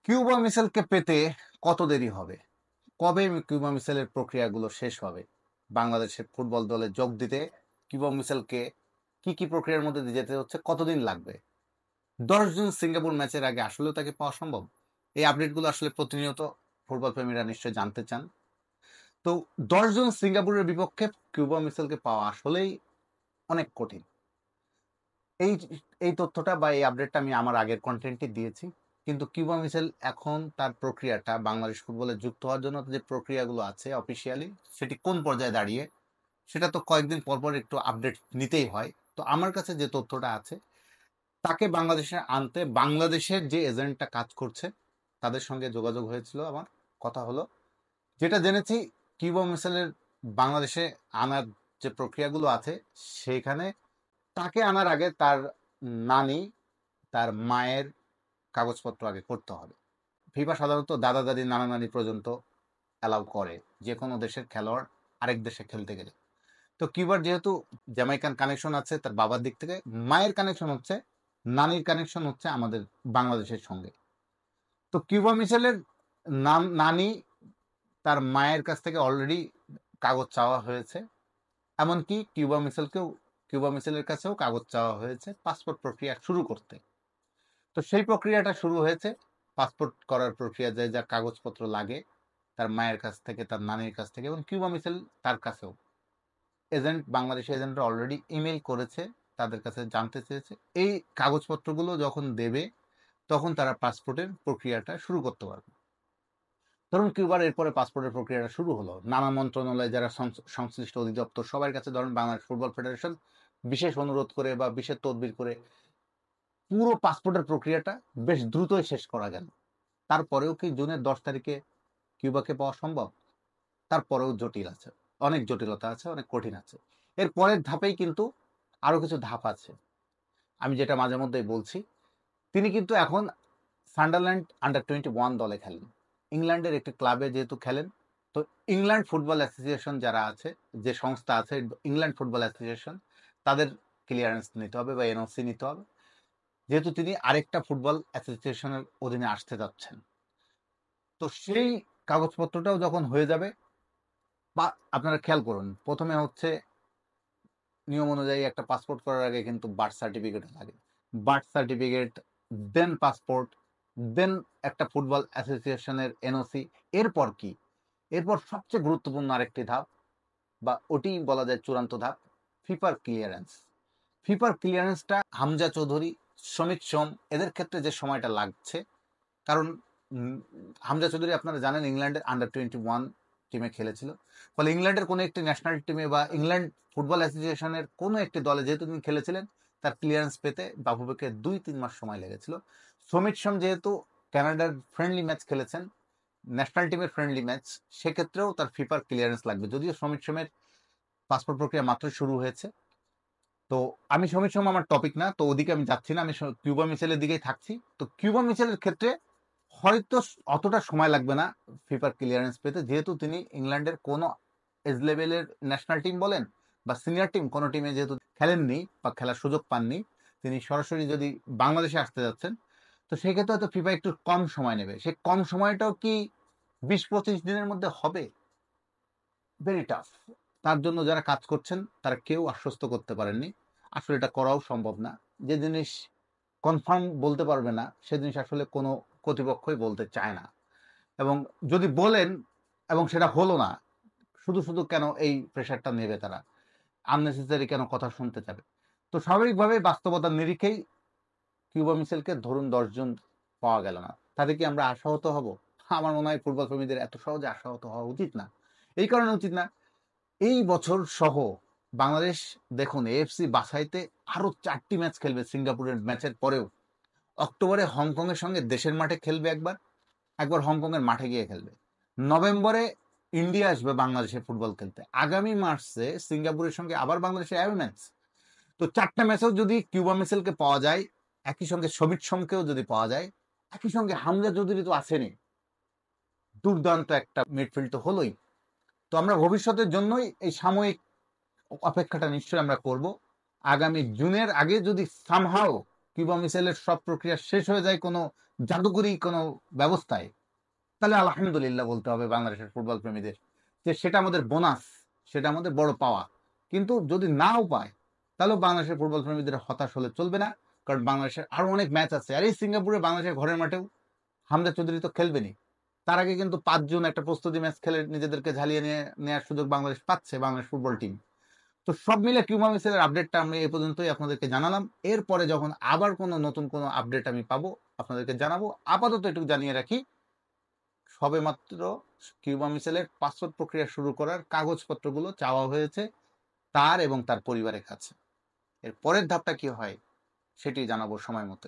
Cuba মিসাইলকে পেতে কত দেরি হবে? কবে কিউবা মিসাইলের প্রক্রিয়াগুলো শেষ হবে? বাংলাদেশের ফুটবল দলে যোগ দিতে কিউবা মিসাইলকে কি কি প্রক্রিয়ার মধ্যে দিয়ে যেতে হচ্ছে, কতদিন লাগবে? 10 জন সিঙ্গাপুর ম্যাচের আগে আসলেও তাকে পাওয়া সম্ভব? এই আপডেটগুলো আসলে প্রতিনিয়ত ফুটবল প্রেমীরা নিশ্চয়ই জানতে চান। তো 10 জন সিঙ্গাপুরের বিপক্ষে কিউবা মিসাইলকে পাওয়া আসলেই অনেক কঠিন। এই এই তথ্যটা বা এই আপডেটটা আমি আমার আগের কন্টেন্টে দিয়েছি। কিন্তু কিউবা মিসাইল এখন তার প্রক্রিয়াটা বাংলাদেশ ফুটবলে যুক্ত হওয়ার জন্য যে প্রক্রিয়াগুলো আছে অফিসিয়ালি, সেটি কোন পর্যায়ে দাঁড়িয়ে, সেটা তো কয়েকদিন পর পর একটু আপডেট নিতেই হয়। তো আমার কাছে যে তথ্যটা আছে, তাকে বাংলাদেশে আনতে বাংলাদেশের যে এজেন্টটা কাজ করছে তাদের সঙ্গে যোগাযোগ হয়েছিল আমার, কথা হলো। যেটা জেনেছি, কিউবা মিসাইলের বাংলাদেশে আনার যে প্রক্রিয়াগুলো আছে, সেখানে তাকে আনার আগে তার নানি, তার মায়ের কাগজপত্র আগে করতে হবে। ফিফা সাধারণত দাদা দাদি নানা নানি পর্যন্ত অ্যালাউ করে যে কোনো দেশের খেলোয়াড় আরেক দেশে খেলতে গেলে। তো কিউবার যেহেতু জ্যামাইকান কানেকশন আছে তার বাবার দিক থেকে, মায়ের কানেকশন হচ্ছে, নানির কানেকশন হচ্ছে আমাদের বাংলাদেশের সঙ্গে। তো কিউবা মিশেলের নানি তার মায়ের কাছ থেকে অলরেডি কাগজ চাওয়া হয়েছে। এমনকি কিউবা মিশেলের কাছেও কাগজ চাওয়া হয়েছে পাসপোর্ট প্রক্রিয়া শুরু করতে। তো সেই প্রক্রিয়াটা শুরু হয়েছে। পাসপোর্ট করার প্রক্রিয়া, যে যা কাগজপত্র লাগে তার মায়ের কাছ থেকে, তার নানির কাছ থেকে, এবং কিউবা মিসেল তার কাছেও বাংলাদেশের এজেন্টরা অলরেডি ইমেল করেছে, তাদের কাছে জানতে চেয়েছে। এই কাগজপত্রগুলো যখন দেবে তখন তারা পাসপোর্টের প্রক্রিয়াটা শুরু করতে পারবে। ধরুন কিউবার এরপরে পাসপোর্টের প্রক্রিয়াটা শুরু হলো, নানা মন্ত্রণালয় যারা সংশ্লিষ্ট অধিদপ্তর সবার কাছে, ধরুন বাংলাদেশ ফুটবল ফেডারেশন বিশেষ অনুরোধ করে বা বিশেষ তদবির করে পুরো পাসপোর্টের প্রক্রিয়াটা বেশ দ্রুতই শেষ করা গেল। তারপরেও কি জুনের 10 তারিখে কিউবাকে পাওয়া সম্ভব? তারপরেও জটিল আছে, অনেক জটিলতা আছে, অনেক কঠিন আছে। এর পরের ধাপেই কিন্তু আরো কিছু ধাপ আছে। আমি যেটা মাঝে মধ্যেই বলছি, তিনি কিন্তু এখন সান্ডারল্যান্ড আন্ডার 21 দলে খেলেন, ইংল্যান্ডের একটি ক্লাবে যেহেতু খেলেন। তো ইংল্যান্ড ফুটবল অ্যাসোসিয়েশন যারা আছে, যে সংস্থা আছে ইংল্যান্ড ফুটবল অ্যাসোসিয়েশন, তাদের ক্লিয়ারেন্স নিতে হবে বা এনওসি নিতে হবে, যেহেতু তিনি আরেকটা ফুটবল অ্যাসোসিয়েশনের অধীনে আসতে যাচ্ছেন। তো সেই কাগজপত্রটাও যখন হয়ে যাবে, বা আপনারা খেয়াল করুন, প্রথমে হচ্ছে নিয়ম অনুযায়ী একটা পাসপোর্ট করার আগে কিন্তু বার্থ সার্টিফিকেট লাগে। বার্থ সার্টিফিকেট, দেন পাসপোর্ট, দেন একটা ফুটবল অ্যাসোসিয়েশনের এনওসি। এরপর কি? এরপর সবচেয়ে গুরুত্বপূর্ণ আরেকটি ধাপ, বা ওটি বলা যায় চূড়ান্ত ধাপ, ফিফার ক্লিয়ারেন্স। ফিফার ক্লিয়ারেন্সটা হামজা চৌধুরী, সমিত সোম এদের ক্ষেত্রে যে সময়টা লাগছে, কারণ হামজা চৌধুরী আপনারা জানেন ইংল্যান্ডের আন্ডার 21 টিমে খেলেছিল। ফলে ইংল্যান্ডের কোনো একটি ন্যাশনাল টিমে বা ইংল্যান্ড ফুটবল অ্যাসোসিয়েশনের কোনো একটি দলে যেহেতু তিনি খেলেছিলেন, তার ক্লিয়ারেন্স পেতে বাফুফেকে 2-3 মাস সময় লেগেছিল। সমিত সোম যেহেতু কানাডার ফ্রেন্ডলি ম্যাচ খেলেছেন, ন্যাশনাল টিমের ফ্রেন্ডলি ম্যাচ, সেক্ষেত্রেও তার ফিফার ক্লিয়ারেন্স লাগবে, যদিও সমিত সোমের পাসপোর্ট প্রক্রিয়া মাত্র শুরু হয়েছে। তো আমি সমিত সোম আমার টপিক না, তো ওদিকে আমি যাচ্ছি না, আমি কিউবা মিচেলের দিকেই থাকছি। তো কিউবা মিচেলের ক্ষেত্রে হয়তো অতটা সময় লাগবে না ফিফার ক্লিয়ারেন্স পেতে, যেহেতু তিনি ইংল্যান্ডের কোনো এজ লেভেলের ন্যাশনাল টিম বলেন বা সিনিয়র টিম কোনো টিমে যেহেতু খেলেননি বা খেলার সুযোগ পাননি, তিনি সরাসরি যদি বাংলাদেশে আসতে যাচ্ছেন, তো সেক্ষেত্রে হয়তো ফিফা একটু কম সময় নেবে। সে কম সময়টাও কি 20-25 দিনের মধ্যে হবে? Very tough. তার জন্য যারা কাজ করছেন তারা কেউ আশ্বস্ত করতে পারেননি। আসলে এটা করাও সম্ভব না। যে জিনিস কনফার্ম বলতে পারবে না, সে জিনিস আসলে কোনো কর্তৃপক্ষই বলতে চায় না। এবং যদি বলেন এবং সেটা হলো না, শুধু শুধু কেন এই প্রেশারটা নেবে তারা? আননেসেসারি কেন কথা শুনতে যাবে? তো স্বাভাবিকভাবেই বাস্তবতার নিরিখেই কিউবা মিচেলকে ধরুন 10 জন পাওয়া গেল না, তাতে কি আমরা আশাহত হব? আমার মনে হয় ফুটবল প্রেমীদের এত সহজে আশাহত হওয়া উচিত না। এই কারণে উচিত না, এই বছর সহ বাংলাদেশ, দেখুন এএফসি বাছাইতে আরো 4টি ম্যাচ খেলবে সিঙ্গাপুরের ম্যাচের পরেও। অক্টোবরে হংকং এর সঙ্গে দেশের মাঠে খেলবে একবার, একবার হংকং এর মাঠে গিয়ে খেলবে। নভেম্বরে ইন্ডিয়া আসবে বাংলাদেশে ফুটবল খেলতে। আগামী মার্চে সিঙ্গাপুরের সঙ্গে আবার বাংলাদেশে অ্যাওয়ে ম্যাচ। তো 4টা ম্যাচেও যদি কিউবা মিচেলকে পাওয়া যায়, একই সঙ্গে সমিত সোমকেও যদি পাওয়া যায়, একই সঙ্গে হামজা চৌধুরী তো আসেনি, দুর্দান্ত একটা মিডফিল্ড তো হলোই। তো আমরা ভবিষ্যতের জন্যই এই সাময়িক অপেক্ষাটা নিশ্চয়ই আমরা করব। আগামী জুনের আগে যদি সামহাও কিউবা মিসাইলের সব প্রক্রিয়া শেষ হয়ে যায় কোনো জাদুকরী কোনো ব্যবস্থায়, তাহলে আলহামদুলিল্লাহ বলতে হবে বাংলাদেশের ফুটবল প্রেমীদের যে সেটা আমাদের বোনাস, সেটা আমাদের বড় পাওয়া। কিন্তু যদি নাও পায় তাহলেও বাংলাদেশের ফুটবল প্রেমীদের হতাশ হলে চলবে না, কারণ বাংলাদেশের আরো অনেক ম্যাচ আছে। আর এই সিঙ্গাপুরে বাংলাদেশের ঘরের মাঠেও হামজা চৌধুরী তো খেলবেনি। তার আগে কিন্তু 5 জুন একটা প্রস্তুতি ম্যাচ খেলে নিজেদেরকে ঝালিয়ে নিয়ে নেওয়ার সুযোগ বাংলাদেশ পাচ্ছে, বাংলাদেশ ফুটবল টিম। তো সব মিলে কিউবা মিসাইলের আপডেটটা আমি এই পর্যন্তই আপনাদেরকে জানালাম। এরপরে যখন আবার কোনো নতুন কোনো আপডেট আমি পাবো আপনাদেরকে জানাবো। আপাতত একটু জানিয়ে রাখি, সবেমাত্র কিউবা মিসাইলের পাসপোর্ট প্রক্রিয়া শুরু করার কাগজপত্রগুলো চাওয়া হয়েছে তার এবং তার পরিবারের কাছে। এর পরের ধাপটা কি হয় সেটি জানাবো সময় মতো।